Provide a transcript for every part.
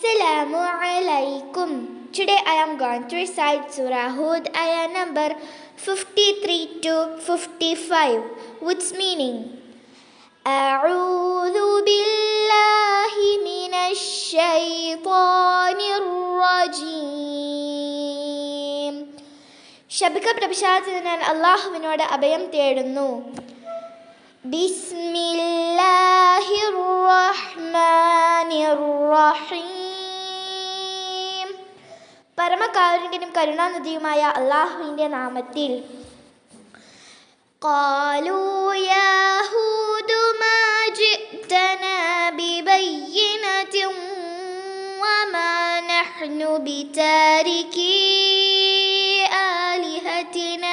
Assalamu alaikum. Today I am going to recite Surah Hud, ayah number 53 to 55, which meaning أعوذ بالله من الشيطان الرجيم. ശപിക്കപ്രപിശാചിതനാൻ അല്ലാഹുവിനോട് അഭയം തേടുന്നു. ബിസ്മില്ലാഹിർ റഹ്മാനിർ റഹീം. പരമകാരുണ്യനും കരുണാനിധിയുമായ അല്ലാഹുവിൻ്റെ നാമത്തിൽ. ഖാലൂ യാ ഹൂദു മാ ജിഅ്തനാ ബിബയ്യിനതിൻ വമാ നഹ്നു ബിതാരികീ ആലിഹതിനാ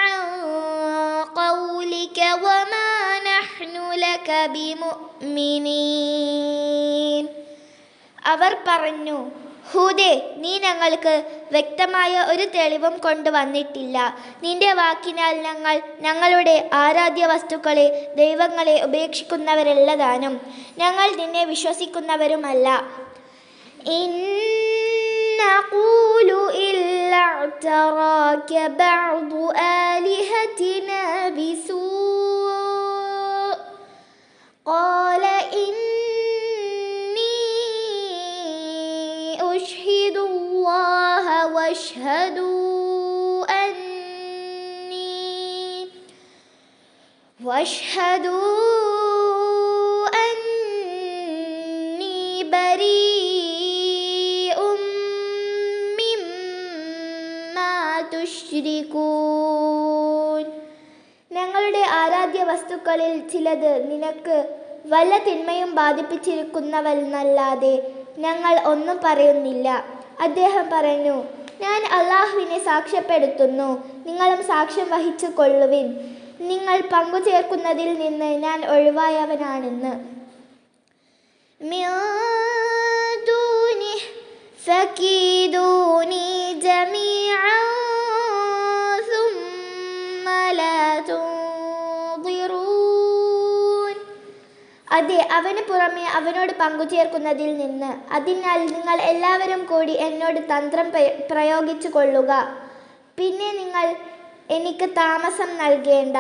عن قولك وما نحن لك بمؤمنين. അവർ പറഞ്ഞു, ഹൂദേ, നീ ഞങ്ങൾക്ക് വ്യക്തമായ ഒരു തെളിവും കൊണ്ടുവന്നിട്ടില്ല. നിന്റെ വാക്കിനാൽ ഞങ്ങൾ ഞങ്ങളുടെ ആരാധ്യ വസ്തുക്കളെ, ദൈവങ്ങളെ ഉപേക്ഷിക്കുന്നവരല്ലതാനും ഞങ്ങൾ നിന്നെ വിശ്വസിക്കുന്നവരുമല്ല. نقول إلا اعتراك بعض آلهتنا بسوء قال إني أشهد الله واشهدوا أني بريء തുശ്രികൂൻ. ഞങ്ങളുടെ ആരാധ്യ വസ്തുക്കളിൽ ചിലത് നിനക്ക് വല്ല തിന്മയും ബാധിപ്പിച്ചിരിക്കുന്നവരെന്നല്ലാതെ ഞങ്ങൾ ഒന്നും പറയുന്നില്ല. അദ്ദേഹം പറഞ്ഞു, ഞാൻ അല്ലാഹുവിനെ സാക്ഷ്യപ്പെടുത്തുന്നു, നിങ്ങളും സാക്ഷ്യം വഹിച്ചു കൊള്ളുവിൻ, നിങ്ങൾ പങ്കുചേർക്കുന്നതിൽ നിന്ന് ഞാൻ ഒഴിവായവനാണെന്ന്. ഫകീദൂനി ജമീഅൻ സുമ്മ ലാ തുൻദിറൂൻ. അതെ, അവന് പുറമെ അവനോട് പങ്കുചേർക്കുന്നതിൽ നിന്ന്. അതിനാൽ നിങ്ങൾ എല്ലാവരും കൂടി എന്നോട് തന്ത്രം പ്രയോഗിച്ചു കൊള്ളുക, പിന്നെ നിങ്ങൾ എനിക്ക് താമസം നൽകേണ്ട.